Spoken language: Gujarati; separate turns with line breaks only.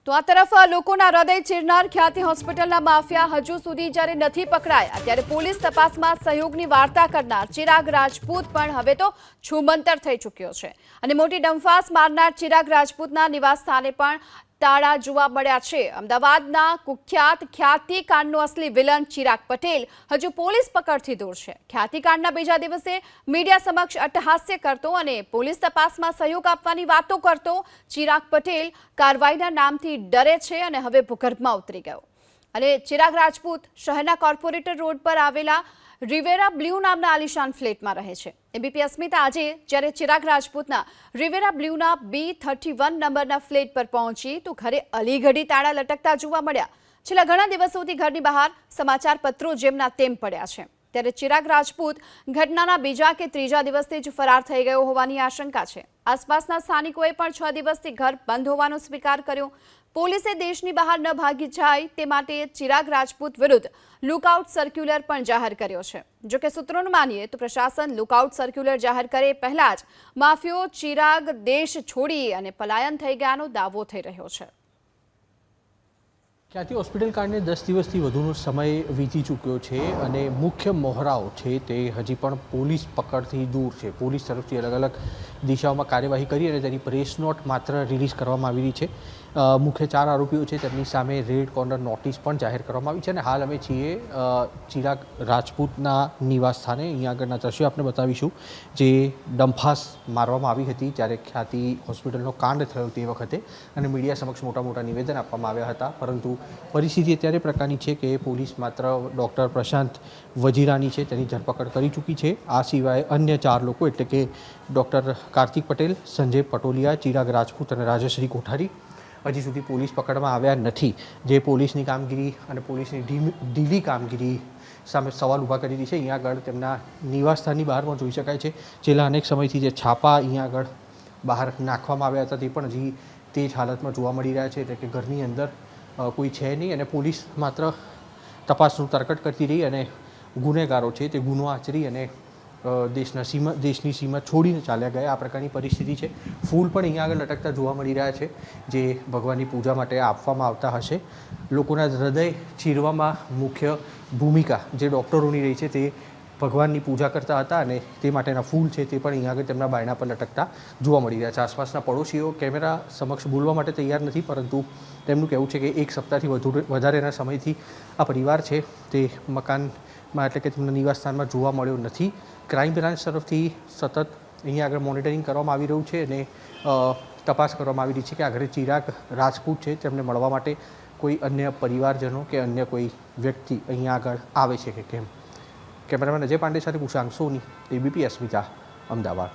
તો આ તરફ લોકોના હૃદય ચીરનાર ખ્યાતિ હોસ્પિટલના માફિયા હજુ સુધી જ્યારે નથી પકડાયા ત્યારે પોલીસ તપાસમાં સહયોગની વાર્તા કરનાર ચિરાગ રાજપૂત પણ હવે તો છૂમંતર થઈ ચૂક્યો છે અને મોટી ડંફાસ મારનાર ચિરાગ રાજપૂતના નિવાસ સ્થાને પણ તાળા જોવા મળ્યા છે। અમદાવાદના કુખ્યાત ખ્યાતિકાંડનો અસલી વિલન ચિરાગ પટેલ હજુ પોલીસ પકડથી દૂર છે। ખ્યાતિકાંડના બીજા દિવસે મીડિયા સમક્ષ અટ્ટહાસ્ય કરતો અને પોલીસ તપાસમાં સહયોગ આપવાની વાતો કરતો ચિરાગ પટેલ કાર્યવાહીના નામથી ડરે છે અને હવે ભૂગર્ભમાં ઉતરી ગયો। અને ચિરાગ રાજપૂત શહેરના કોર્પોરેટર રોડ પર આવેલા રિવેરા બ્લુ નામના આલિશાન ફ્લેટમાં રહે છે। એબીપી અસ્મિતા આજે જ્યારે ચિરાગ રાજપૂતના રિવેરા બ્લુના B31 નંબરના ફ્લેટ પર પહોંચી તો ઘરે અલીઘડી તાળા લટકતા જોવા મળ્યા। છેલ્લા ઘણા દિવસોથી ઘરની બહાર સમાચાર પત્રો જેમના તેમ પડ્યા છે ત્યારે ચિરાગ રાજપૂત ઘટનાના બીજા કે ત્રીજા દિવસથી જ ફરાર થઈ ગયો હોવાની આશંકા છે। આસપાસના સ્થાનિકોએ પણ 6 દિવસથી ઘર બંધ હોવાનો સ્વીકાર કર્યો। પોલીસે દેશની બહાર ન ભાગી જાય તે માટે ચિરાગ રાજપૂત વિરુદ્ધ લુકઆઉટ સર્ક્યુલર પણ જાહેર કર્યો છે। જો કે સૂત્રોનું માનીએ તો પ્રશાસન લુકઆઉટ સર્ક્યુલર જાહેર કરે પહેલા જ માફિયો ચિરાગ દેશ છોડી અને પલાયન થઈ ગયાનો દાવો થઈ રહ્યો છે।
ખ્યાતિ હોસ્પિટલ કાંડને 10 દિવસથી વધુનો સમય વીતી ચૂક્યો છે અને મુખ્ય મોહરાઓ છે તે હજી પણ પોલીસ પકડથી દૂર છે। પોલીસ તરફથી અલગ અલગ દિશાઓમાં કાર્યવાહી કરી અને તેની પ્રેસ નોટ માત્ર રિલીઝ કરવામાં આવી રહી છે। મુખ્ય 4 આરોપીઓ છે તેમની સામે રેડ કોર્નર નોટિસ પણ જાહેર કરવામાં આવી છે અને હાલ અમે છીએ ચિરાગ રાજપૂતના નિવાસ સ્થાને। અહીંયા આગળના દ્રશ્યો આપણે બતાવીશું જે ડંફાસ મારવામાં આવી હતી જ્યારે ખ્યાતિ હોસ્પિટલનો કાંડ થયો તે વખતે અને મીડિયા સમક્ષ મોટા નિવેદન આપવામાં આવ્યા હતા, પરંતુ પરિસ્થિતિ અત્યારે પ્રકારની છે કે પોલીસ માત્ર ડૉક્ટર પ્રશાંત વજીરાની છે તેની ધરપકડ કરી ચૂકી છે। આ સિવાય અન્ય 4 લોકો એટલે કે ડૉક્ટર કાર્તિક પટેલ, સંજય પટોલિયા, ચિરાગ રાજપૂત અને રાજશ્રી કોઠારી હજી સુધી પોલીસ પકડમાં આવ્યા નથી, જે પોલીસની કામગીરી અને પોલીસની ઢીલી કામગીરી સામે સવાલ ઊભા કરી રહી છે। અહીંયા આગળ તેમના નિવાસસ્થાનની બહાર પણ જોઈ શકાય છે છેલ્લા અનેક સમયથી જે છાપા અહીંયા આગળ બહાર નાખવામાં આવ્યા હતા તે પણ હજી તે જ હાલતમાં જોવા મળી રહ્યા છે, એટલે કે ઘરની અંદર કોઈ છે નહીં અને પોલીસ માત્ર તપાસનું તરકટ કરતી રહી અને ગુનેગારો છે તે ગુનો આચરી અને દેશની સીમા છોડીને ચાલ્યા ગયા। આ પ્રકારની પરિસ્થિતિ છે। ફૂલ પણ અહીંયા આગળ લટકતા જોવા મળી રહ્યા છે જે ભગવાનની પૂજા માટે આપવામાં આવતા હશે। લોકોના હૃદય ચીરવામાં મુખ્ય ભૂમિકા જે ડૉક્ટરોની રહી છે તે ભગવાનની પૂજા કરતા હતા અને તે માટેના ફૂલ છે તે પણ અહીંયા આગળ તેમના બાયણા પર લટકતા જોવા મળી રહ્યા છે। આસપાસના પડોશીઓ કેમેરા સમક્ષ બોલવા માટે તૈયાર નથી, પરંતુ તેમનું કહેવું છે કે 1 સપ્તાહથી વધારેના સમયથી આ પરિવાર છે તે મકાનમાં એટલે કે તેમના નિવાસસ્થાનમાં જોવા મળ્યો નથી। ક્રાઇમ બ્રાન્ચ તરફથી સતત અહીંયા આગળ મોનિટરિંગ કરવામાં આવી રહ્યું છે અને તપાસ કરવામાં આવી રહી છે કે આગળ ચિરાગ રાજપૂત છે તેમને મળવા માટે કોઈ અન્ય પરિવારજનો કે અન્ય કોઈ વ્યક્તિ અહીંયા આગળ આવે છે કે કેમ। કેમેરામેન અજય પાંડે સાથે કુશાંક સોની, એબીપી અસ્મિતા, અમદાવાદ।